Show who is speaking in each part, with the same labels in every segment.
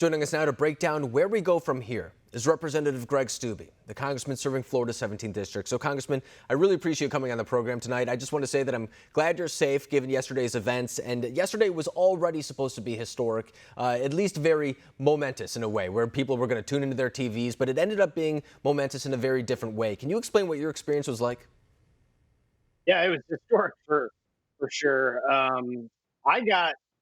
Speaker 1: Joining us now to break down where we go from here is Representative Greg Steube, the congressman serving Florida's 17th district. So, Congressman, I really appreciate you coming on the program tonight. I just want to say that I'm glad you're safe given yesterday's events. And yesterday was already supposed to be historic, at least very momentous in a way, where people were going to tune into their TVs, but it ended up being momentous in a very different way. Can you explain what your experience was like?
Speaker 2: Yeah, it was historic for sure.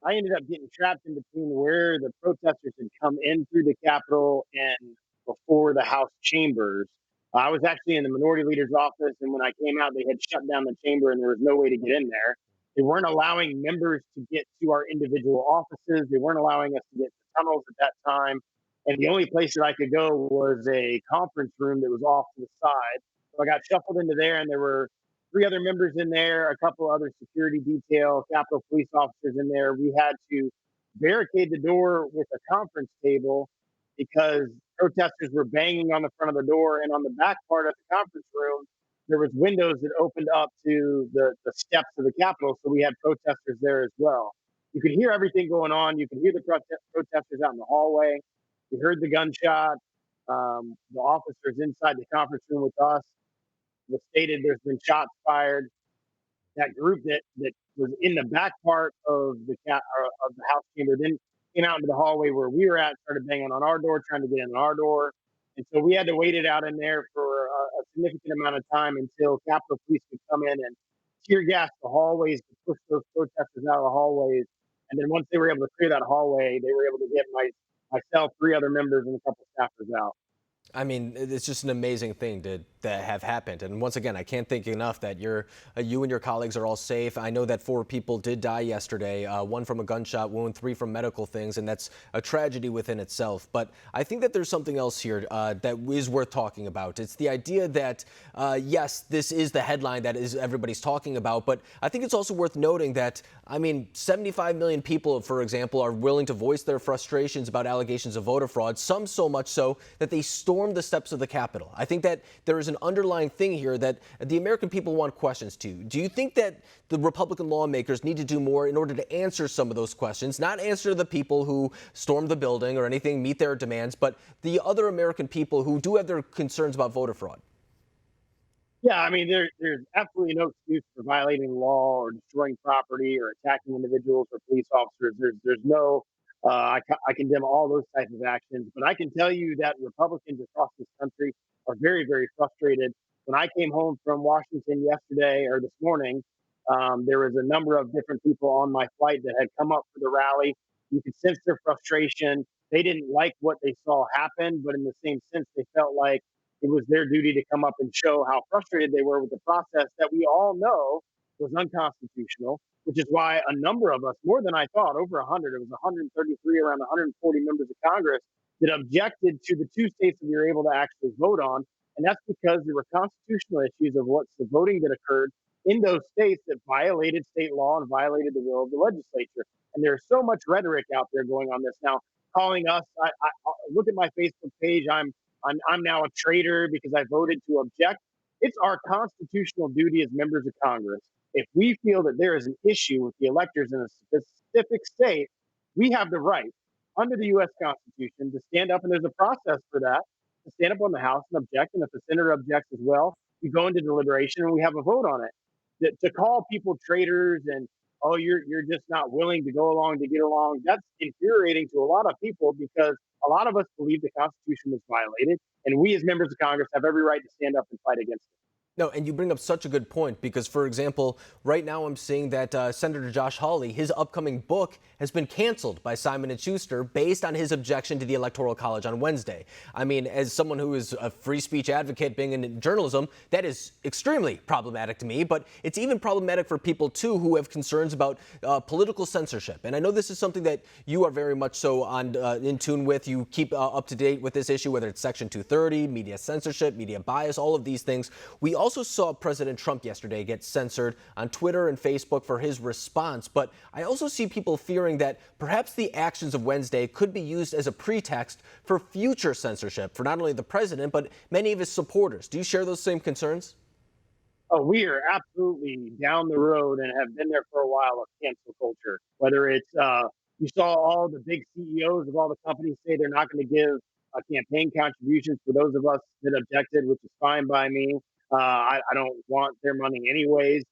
Speaker 2: I ended up getting trapped in between where the protesters had come in through the Capitol and before the House chambers. I was actually in the minority leader's office, and when I came out, they had shut down the chamber, and there was no way to get in there. They weren't allowing members to get to our individual offices. They weren't allowing us to get to tunnels at that time. And the only place that I could go was a conference room that was off to the side. So I got shuffled into there, and there were three other members in there, a couple other security detail, Capitol police officers in there. We had to barricade the door with a conference table because protesters were banging on the front of the door, and on the back part of the conference room, there was windows that opened up to the steps of the Capitol, so we had protesters there as well. You could hear everything going on. You could hear the protesters out in the hallway. You heard the gunshot. The officers inside the conference room with us was stated there's been shots fired. That group that was in the back part of the House chamber then came out into the hallway where we were at, started banging on our door, trying to get in our door, and so we had to wait it out in there for a significant amount of time until Capitol Police could come in and tear gas the hallways to push those protesters out of the hallways. And then once they were able to clear that hallway, they were able to get myself, three other members, and a couple staffers out.
Speaker 1: I mean, it's just an amazing thing to have happened. And once again, I can't thank you enough that you and your colleagues are all safe. I know that 4 people did die yesterday, 1 from a gunshot wound, 3 from medical things, and that's a tragedy within itself. But I think that there's something else here that is worth talking about. It's the idea that, yes, this is the headline that is everybody's talking about, but I think it's also worth noting that, I mean, 75 million people, for example, are willing to voice their frustrations about allegations of voter fraud, some so much so that they stormed the steps of the Capitol. I think that there is an underlying thing here that the American people want questions to. Do you think that the Republican lawmakers need to do more in order to answer some of those questions, not answer the people who stormed the building or anything, meet their demands, but the other American people who do have their concerns about voter fraud?
Speaker 2: Yeah, I mean, there's absolutely no excuse for violating the law or destroying property or attacking individuals or police officers. There's no, I condemn all those types of actions. But I can tell you that Republicans across this country are very, very frustrated. When I came home from Washington yesterday or this morning, there was a number of different people on my flight that had come up for the rally. You could sense their frustration. They didn't like what they saw happen, but in the same sense, they felt like it was their duty to come up and show how frustrated they were with the process that we all know was unconstitutional, which is why a number of us, more than I thought, over 100, it was 133, around 140 members of Congress that objected to the 2 states that we were able to actually vote on. And that's because there were constitutional issues of what's the voting that occurred in those states that violated state law and violated the will of the legislature. And there's so much rhetoric out there going on this now, calling us. I look at my Facebook page. I'm now a traitor because I voted to object. It's our constitutional duty as members of Congress. If we feel that there is an issue with the electors in a specific state, we have the right under the U.S. Constitution to stand up, and there's a process for that, to stand up on the House and object. And if the senator objects as well, we go into deliberation and we have a vote on it. To call people traitors and, oh, you're just not willing to go along to get along, that's infuriating to a lot of people because a lot of us believe the Constitution was violated, and we as members of Congress have every right to stand up and fight against it.
Speaker 1: No, and you bring up such a good point because, for example, right now I'm seeing that Senator Josh Hawley, his upcoming book has been canceled by Simon & Schuster based on his objection to the Electoral College on Wednesday. I mean, as someone who is a free speech advocate being in journalism, that is extremely problematic to me, but it's even problematic for people, too, who have concerns about political censorship. And I know this is something that you are very much so in tune with. You keep up to date with this issue, whether it's Section 230, media censorship, media bias, all of these things. We also saw President Trump yesterday get censored on Twitter and Facebook for his response, but I also see people fearing that perhaps the actions of Wednesday could be used as a pretext for future censorship for not only the president, but many of his supporters. Do you share those same concerns?
Speaker 2: Oh, we are absolutely down the road and have been there for a while of cancel culture, whether it's You saw all the big CEOs of all the companies say they're not going to give campaign contributions for those of us that objected, which is fine by me. I don't want their money anyways.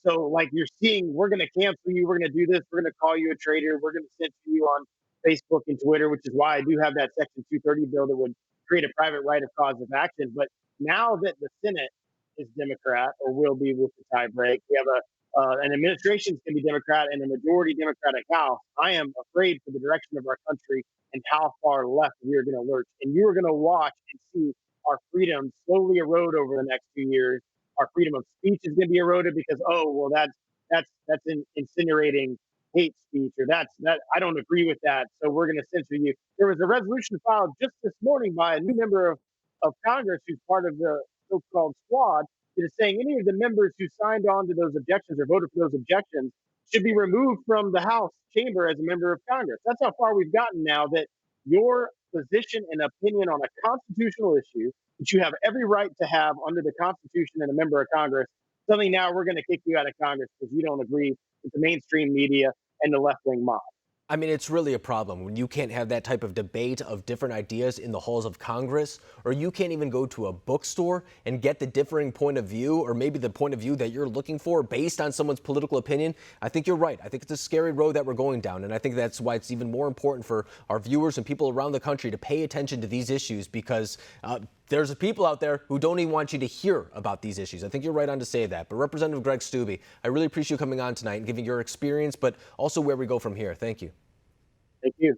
Speaker 2: So, like you're seeing, we're going to cancel you. We're going to do this. We're going to call you a traitor. We're going to censor you on Facebook and Twitter, which is why I do have that Section 230 bill that would create a private right of cause of action. But now that the Senate is Democrat or will be with the tie break, we have an administration is going to be Democrat and a majority Democratic House. I am afraid for the direction of our country and how far left we are going to lurch. And you are going to watch and see our freedom slowly erode over the next 2 years. Our freedom of speech is going to be eroded because, oh, well, that's incinerating hate speech, or that I don't agree with that, so we're going to censor you. There was a resolution filed just this morning by a new member of Congress who's part of the so-called squad that is saying any of the members who signed on to those objections or voted for those objections should be removed from the House chamber as a member of Congress. That's how far we've gotten now, that your position and opinion on a constitutional issue that you have every right to have under the Constitution and a member of Congress, suddenly now we're going to kick you out of Congress because you don't agree with the mainstream media and the left-wing mob.
Speaker 1: I mean, it's really a problem when you can't have that type of debate of different ideas in the halls of Congress, or you can't even go to a bookstore and get the differing point of view, or maybe the point of view that you're looking for based on someone's political opinion. I think you're right. I think it's a scary road that we're going down, and I think that's why it's even more important for our viewers and people around the country to pay attention to these issues, because there's people out there who don't even want you to hear about these issues. I think you're right on to say that. But Representative Greg Steube, I really appreciate you coming on tonight and giving your experience, but also where we go from here. Thank you.
Speaker 2: Thank you.